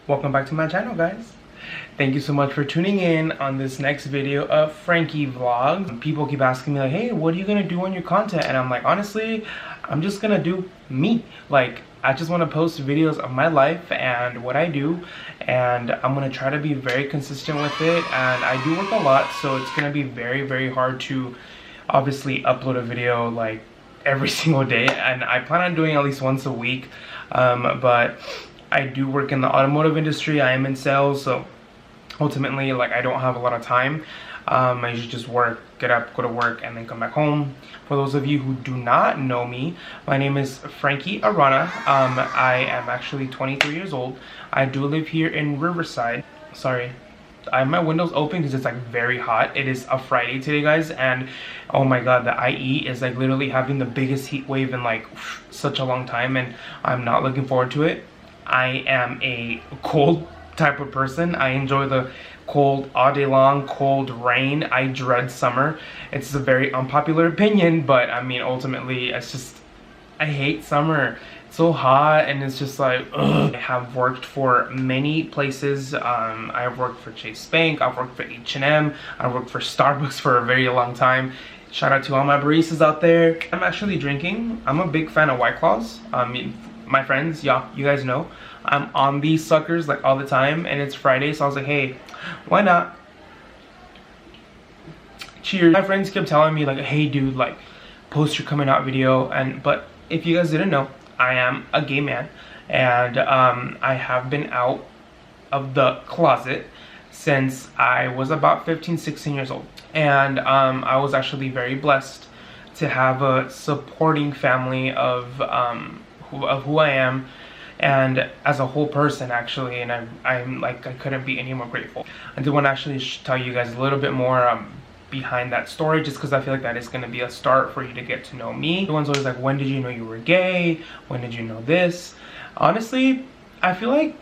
Welcome back to my channel, guys. Thank you so much for tuning in on this next video of Frankie vlog. People keep asking me like, hey, what are you gonna do on your content? And I'm like, honestly, I'm just gonna do me. Like, I just want to post videos of my life and what I do, and I'm gonna try to be very consistent with it. And I do work a lot, so it's gonna be very hard to obviously upload a video like every single day, and I plan on doing at least once a week. But I do work in the automotive industry. I am in sales, so ultimately, like, I don't have a lot of time. I usually just work, get up, go to work, and then come back home. For those of you who do not know me, my name is Frankie Arana. I am actually 23 years old. I do live here in Riverside. Sorry, I have my windows open because it's like very hot. It is a Friday today, guys, and oh my god, the IE is like literally having the biggest heat wave in like such a long time, and I'm not looking forward to it. I am a cold type of person. I enjoy the cold all day long, cold rain. I dread summer. It's a very unpopular opinion, but I mean, ultimately, it's just, I hate summer. It's so hot, and it's just like, ugh. I have worked for many places. I've worked for Chase Bank, I've worked for H&M, I've worked for Starbucks for a very long time. Shout out to all my baristas out there. I'm actually drinking. I'm a big fan of White Claws. My friends, yeah, you guys know I'm on these suckers like all the time, and it's Friday, so I was like, hey, why not? Cheers. My friends kept telling me like, hey dude, like, post your coming out video. But if you guys didn't know, I am a gay man, and I have been out of the closet since I was about 15-16 years old, and I was actually very blessed to have a supporting family of who I am, and as a whole person, actually. And I'm like, I couldn't be any more grateful. I do want to actually tell you guys a little bit more behind that story, just because I feel like that is going to be a start for you to get to know me. Everyone's always like, when did you know you were gay? When did you know this? Honestly, I feel like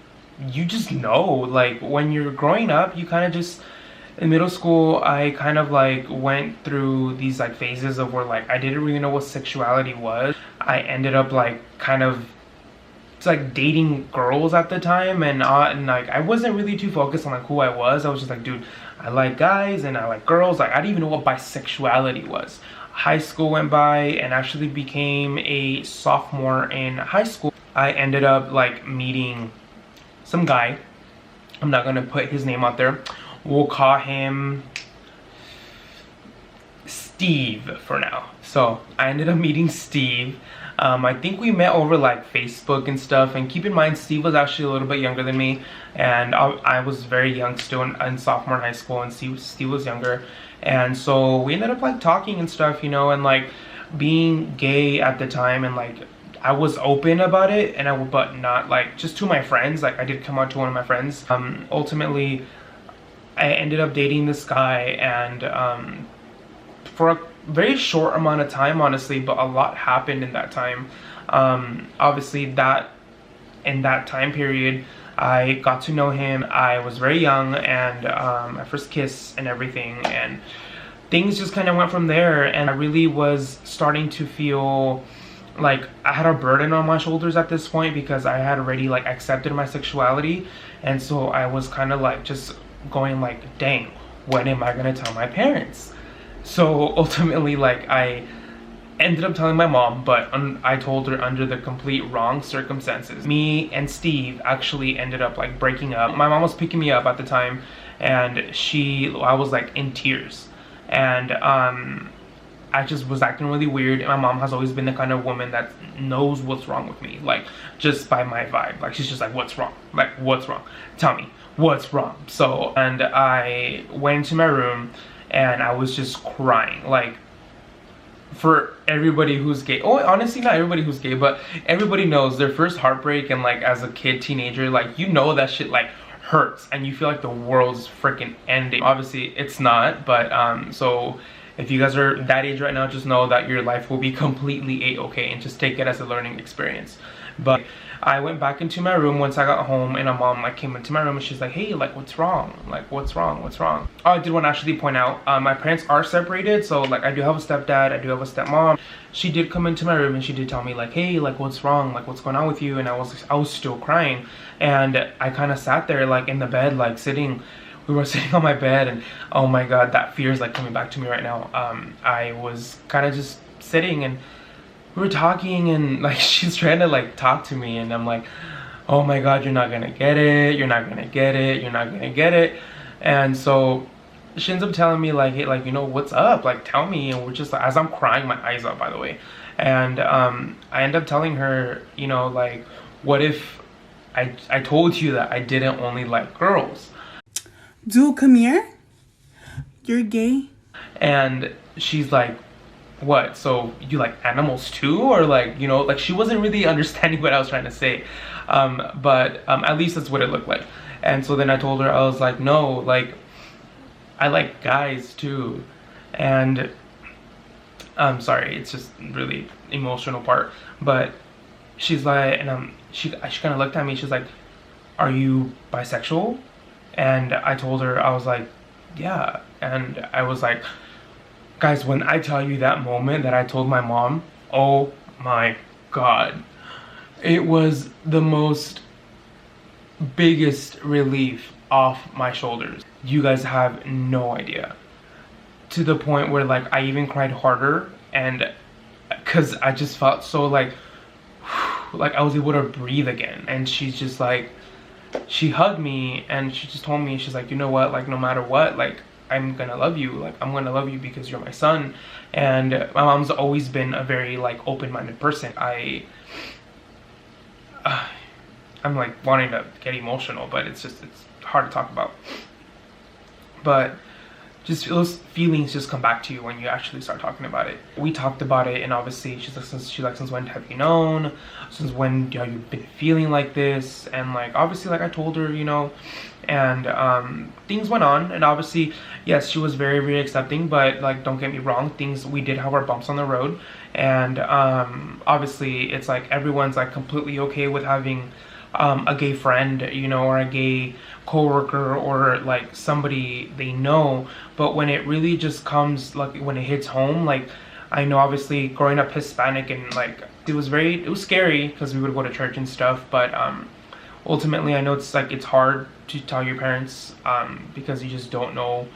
you just know. Like, when you're growing up, you kind of just, in middle school, I kind of like went through these like phases of where like I didn't really know what sexuality was. I ended up like kind of like dating girls at the time, and like I wasn't really too focused on like who I was. I was just like, dude, I like guys and I like girls. Like, I didn't even know what bisexuality was. High school went by, and actually became a sophomore in high school, I ended up like meeting some guy. I'm not gonna put his name out there. We'll call him Steve for now. So I ended up meeting Steve. I think we met over like Facebook and stuff, and keep in mind, Steve was actually a little bit younger than me, and I was very young still in sophomore in high school, and Steve was younger. And so we ended up like talking and stuff, you know, and like being gay at the time, and like I was open about it, and but not like just to my friends. Like, I did come out to one of my friends. Ultimately, I ended up dating this guy, and for a very short amount of time, honestly, but a lot happened in that time. Obviously, in that time period, I got to know him. I was very young, and my first kiss and everything, and things just kind of went from there. And I really was starting to feel like I had a burden on my shoulders at this point, because I had already like accepted my sexuality, and so I was kind of like just going like, dang, when am I gonna tell my parents? So ultimately, like, I ended up telling my mom, but I told her under the complete wrong circumstances. Me and Steve actually ended up like breaking up. My mom was picking me up at the time, and I was like in tears, and I just was acting really weird. And my mom has always been the kind of woman that knows what's wrong with me, like, just by my vibe. Like, she's just like, what's wrong? Like, what's wrong? Tell me, what's wrong? So, and I went into my room, and I was just crying. Like, for everybody who's gay, oh, honestly, not everybody who's gay, but everybody knows their first heartbreak, and like as a kid, teenager, like, you know that shit like hurts, and you feel like the world's freaking ending. Obviously it's not, but so if you guys are that age right now, just know that your life will be completely a-okay, and just take it as a learning experience. But I went back into my room once I got home, and my mom like came into my room and she's like, hey, like what's wrong? Like what's wrong? What's wrong? Oh, I did want to actually point out, my parents are separated, so like I do have a stepdad, I do have a stepmom. She did come into my room and she did tell me like, hey, like what's wrong? Like what's going on with you? And I was still crying, and I kind of sat there like in the bed, like we were sitting on my bed, and oh my god, that fear is like coming back to me right now. I was kind of just sitting, and we were talking, and like she's trying to like talk to me, and I'm like, oh my god, you're not gonna get it, you're not gonna get it, you're not gonna get it. And so she ends up telling me like, hey, like, you know, what's up, like tell me. And we're just like, as I'm crying my eyes up, by the way. And I end up telling her, you know, like, what if I told you that I didn't only like girls? Dude, come here. You're gay? And she's like, what, so you like animals too? Or like, you know, like she wasn't really understanding what I was trying to say. But at least that's what it looked like. And so then I told her, I was like, no, like I like guys too. And I'm sorry, it's just really emotional part. But she's like, and she kind of looked at me, she's like, are you bisexual? And I told her, I was like, yeah. And I was like, guys, when I tell you that moment that I told my mom, oh my god, it was the most biggest relief off my shoulders. You guys have no idea. To the point where like I even cried harder, and because I just felt so like I was able to breathe again. And she's just like, she hugged me and she just told me, she's like, you know what, like no matter what, like I'm gonna love you, like I'm gonna love you because you're my son. And my mom's always been a very like open-minded person. I'm like wanting to get emotional, but it's hard to talk about. But just those feelings just come back to you when you actually start talking about it. We talked about it, and obviously she's like, since when have you known? Since when have you been feeling like this? And like obviously like I told her, you know, and things went on, and obviously yes, she was very, very accepting, but like don't get me wrong, we did have our bumps on the road. And obviously it's like everyone's like completely okay with having a gay friend, you know, or a gay coworker, or like somebody they know. But when it really just comes, like when it hits home, like I know obviously growing up Hispanic, and like it was scary because we would go to church and stuff, but ultimately I know it's like it's hard to tell your parents because you just don't know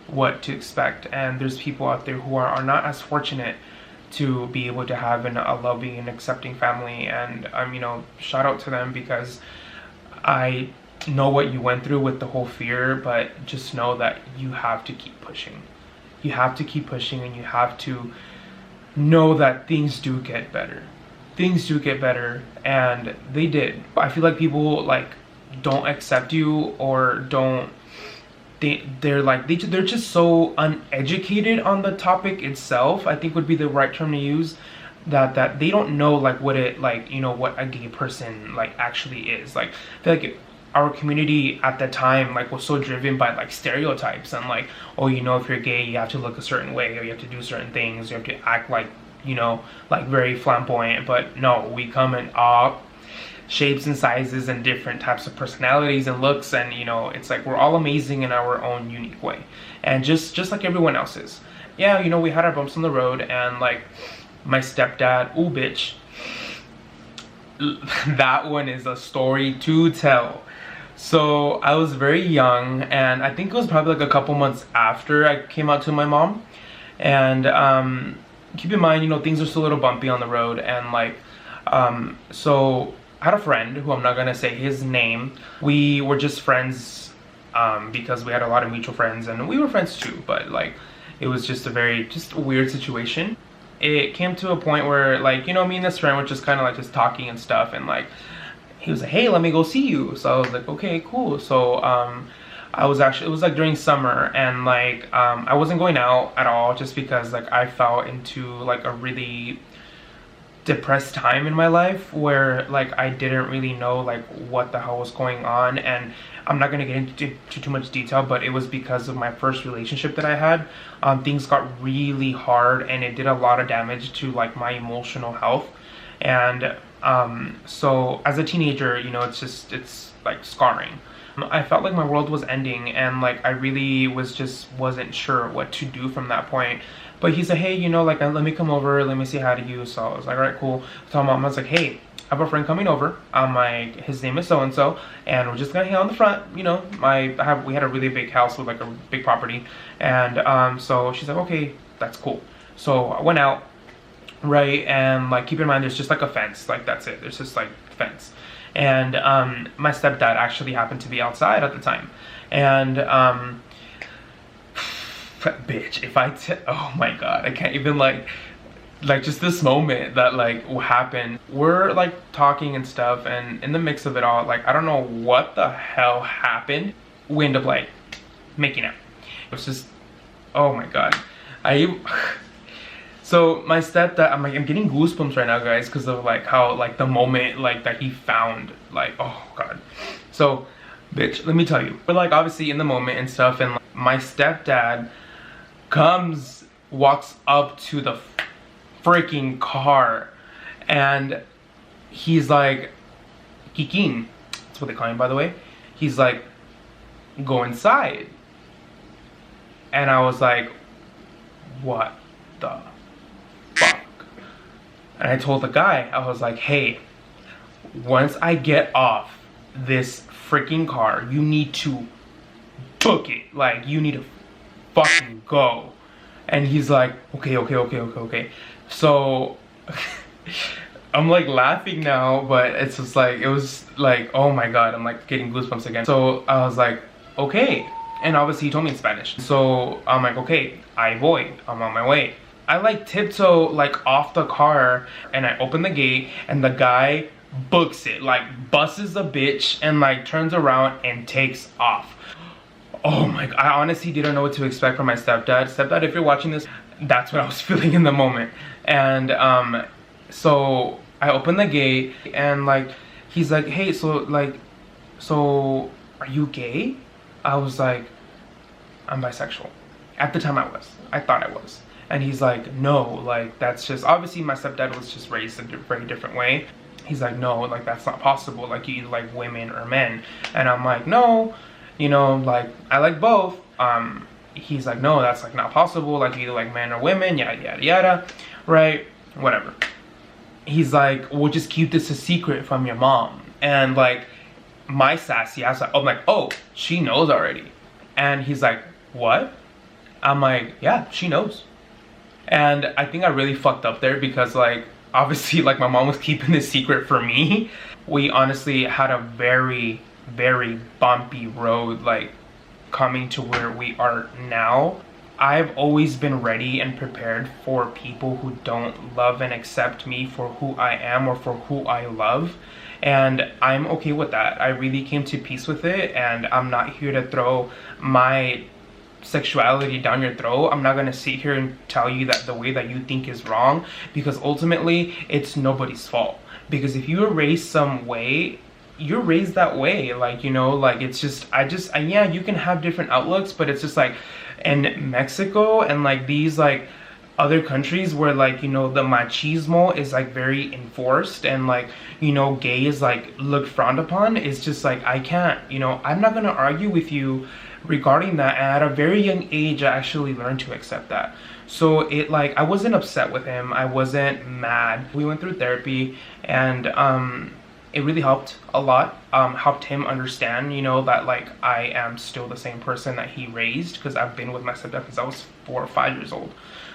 what to expect. And there's people out there who are not as fortunate to be able to have a loving and accepting family. And you know, shout out to them, because I know what you went through with the whole fear, but just know that you have to keep pushing. You have to keep pushing, and you have to know that things do get better. Things do get better, and they did. I feel like people like don't accept you, or don't, they're just so uneducated on the topic itself, I think would be the right term to use. That they don't know like what it, like, you know, what a gay person like actually is. Like I feel like our community at the time like was so driven by like stereotypes, and like, oh, you know, if you're gay you have to look a certain way, or you have to do certain things, you have to act like, you know, like very flamboyant. But no, we come in all shapes and sizes and different types of personalities and looks, and you know, it's like we're all amazing in our own unique way, and just like everyone else is. Yeah, you know, we had our bumps on the road, and like my stepdad, ooh bitch, that one is a story to tell. So I was very young, and I think it was probably like a couple months after I came out to my mom. And keep in mind, you know, things are still a little bumpy on the road, and like so I had a friend who I'm not gonna say his name. We were just friends because we had a lot of mutual friends, and we were friends too, but like it was just a weird situation. It came to a point where, like, you know, me and this friend were just kind of like just talking and stuff, and like he was like, hey, let me go see you. So I was like, okay, cool. So it was like during summer, and like I wasn't going out at all, just because like I fell into like a really depressed time in my life where like I didn't really know like what the hell was going on. And I'm not gonna get into too much detail, but it was because of my first relationship that I had. Things got really hard and it did a lot of damage to like my emotional health. And so as a teenager, you know, it's like scarring. I felt like my world was ending and like I really wasn't sure what to do from that point. But he said, hey, you know, like let me come over, let me say hi to you. So I was like, all right, cool. So my mom was like, hey, I have a friend coming over. I'm like, his name is so and so, and we're just gonna hang out in the front. You know, we had a really big house with like a big property, and so she's like, okay, that's cool. So I went out, right, and like keep in mind, there's just like a fence, like that's it. There's just like fence, and my stepdad actually happened to be outside at the time, and bitch, oh my god, I can't even like just this moment that like happened. We're like talking and stuff, and in the mix of it all, like I don't know what the hell happened, we end up like making out. It was just, oh my god. So my stepdad, I'm getting goosebumps right now, guys, because of like how like the moment like that he found, like, oh god. So bitch, let me tell you, but like obviously in the moment and stuff, and like, my stepdad walks up to the freaking car, and he's like, Kikin, that's what they call him, by the way. He's like, go inside. And I was like, what the fuck? And I told the guy, I was like, hey, once I get off this freaking car, you need to book it. Like, you need to fucking go. And he's like, okay. So I'm like laughing now, but it's just like, it was like, oh my god, I'm like getting goosebumps again. So I was like, okay. And obviously he told me in Spanish. So I'm like, okay, I voy, I'm on my way. I like tiptoe like off the car, and I open the gate, and the guy books it, like buses the bitch, and like turns around and takes off. Oh my god, I honestly didn't know what to expect from my stepdad. Stepdad, if you're watching this, that's what I was feeling in the moment. And so I opened the gate, and like he's like, hey, so are you gay? I was like, I'm bisexual. At the time I thought I was. And he's like, no, like that's just, obviously my stepdad was just raised in a very different way. He's like, no, like that's not possible, like you either like women or men. And I'm like, no, you know, like I like both. He's like, no, that's like not possible, like you either like men or women, yada yada yada, right? Whatever. He's like, we'll just keep this a secret from your mom. And like my sassy ass, I'm like, oh, she knows already. And he's like, what? I'm like, yeah, she knows. And I think I really fucked up there, because like obviously like my mom was keeping this secret for me. We honestly had a very bumpy road like coming to where we are now. I've always been ready and prepared for people who don't love and accept me for who I am or for who I love, and I'm okay with that. I really came to peace with it, and I'm not here to throw my sexuality down your throat. I'm not gonna sit here and tell you that the way that you think is wrong, because ultimately it's nobody's fault. Because if you were raised some way, you're raised that way, like, you know, like it's just yeah, you can have different outlooks, but it's just like in Mexico and like these like other countries where like, you know, the machismo is like very enforced, and like, you know, gay is like looked frowned upon. It's just like, I can't, you know, I'm not gonna argue with you regarding that. And at a very young age I actually learned to accept that. So it like, I wasn't upset with him, I wasn't mad. We went through therapy, and it really helped a lot. Helped him understand, you know, that like I am still the same person that he raised, because I've been with my stepdad since I was 4 or 5 years old.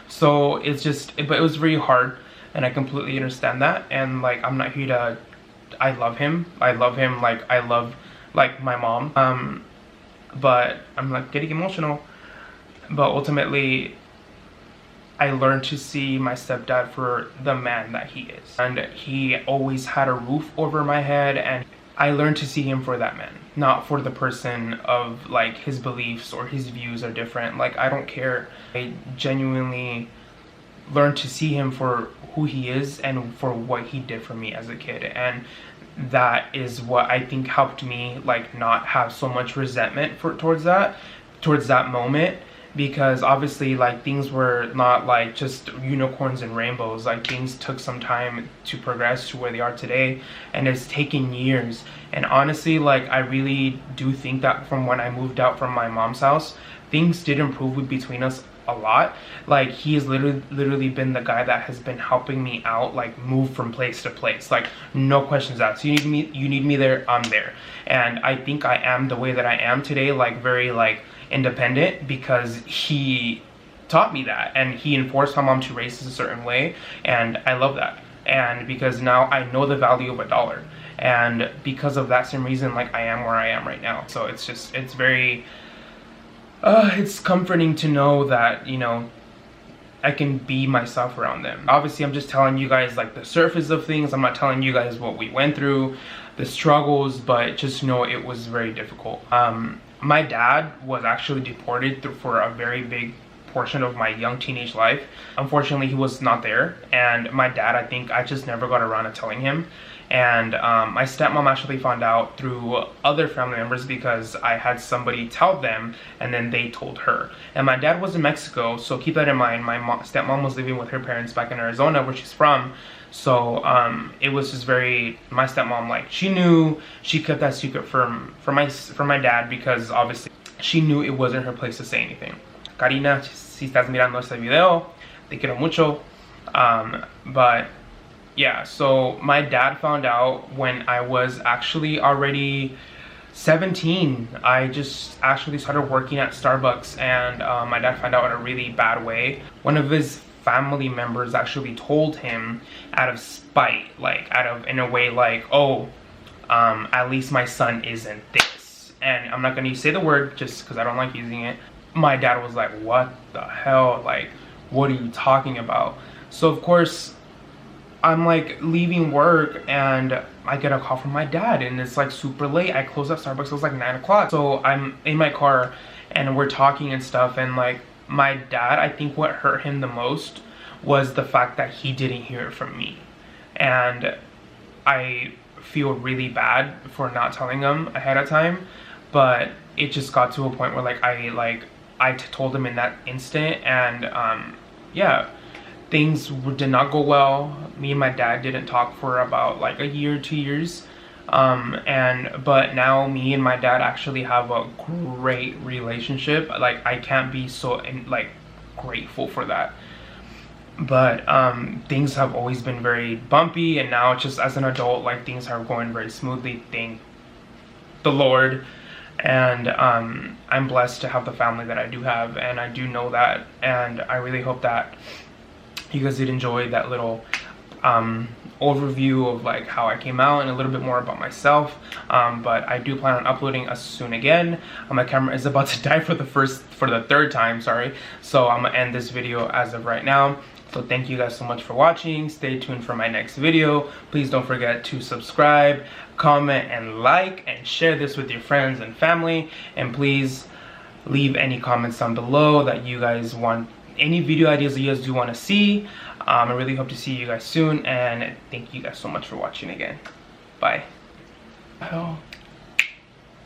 So it's just, but it was very hard, and I completely understand that. And like, I'm not here to, I love him like I love like my mom, but I'm like getting emotional. But ultimately I learned to see my stepdad for the man that he is, and he always had a roof over my head, and I learned to see him for that man, not for the person of like his beliefs or his views are different. Like, I don't care. I genuinely learned to see him for who he is and for what he did for me as a kid. And that is what I think helped me like not have so much resentment towards that moment, because obviously like things were not like just unicorns and rainbows. Like things took some time to progress to where they are today, and it's taken years. And honestly, like I really do think that from when I moved out from my mom's house, things did improve between us a lot. Like he has literally been the guy that has been helping me out, like move from place to place, like no questions asked. You need me there, I'm there. And I think I am the way that I am today, like very like independent, because he taught me that, and he enforced my mom to race us a certain way, and I love that. And because now I know the value of $1, and because of that same reason, like I am where I am right now. So it's just, it's very it's comforting to know that, you know, I can be myself around them. Obviously, I'm just telling you guys like the surface of things. I'm not telling you guys what we went through, the struggles, but just know it was very difficult. My dad was actually deported for a very big portion of my young teenage life. Unfortunately, he was not there, and my dad, I think I just never got around to telling him. And my stepmom actually found out through other family members, because I had somebody tell them and then they told her. And my dad was in Mexico, so keep that in mind. My stepmom was living with her parents back in Arizona, where she's from. So it was just very, my stepmom, like she knew, she kept that secret from my dad, because obviously she knew it wasn't her place to say anything. Karina, si estás mirando este video, te quiero mucho. But yeah, so my dad found out when I was actually already 17. I just actually started working at Starbucks, and my dad found out in a really bad way. One of his family members actually told him out of spite, like in a way like, oh, at least my son isn't this. And I'm not gonna say the word just because I don't like using it. My dad was like, what the hell? Like, what are you talking about? So of course, I'm like leaving work and I get a call from my dad, and it's like super late. I closed at Starbucks, it was like 9 o'clock. So I'm in my car and we're talking and stuff, and like my dad, I think what hurt him the most was the fact that he didn't hear it from me. And I feel really bad for not telling him ahead of time, but it just got to a point where I told him in that instant, and yeah, things did not go well. Me and my dad didn't talk for about like a year, 2 years. But now me and my dad actually have a great relationship. Like I can't be so grateful for that. But things have always been very bumpy, and now just as an adult, like things are going very smoothly, thank the Lord. And I'm blessed to have the family that I do have, and I do know that, and I really hope that you guys did enjoy that little overview of like how I came out and a little bit more about myself. But I do plan on uploading us soon again. My camera is about to die for the third time, sorry. So I'm gonna end this video as of right now. So thank you guys so much for watching. Stay tuned for my next video. Please don't forget to subscribe, comment, and like, and share this with your friends and family. And please leave any comments down below that you guys want, any video ideas that you guys do want to see. I really hope to see you guys soon, and thank you guys so much for watching again. Bye.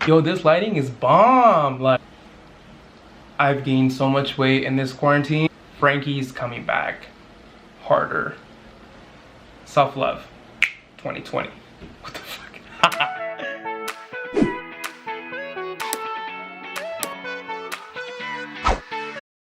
Yo, this lighting is bomb. Like, I've gained so much weight in this quarantine. Frankie's coming back harder. Self-love 2020. What the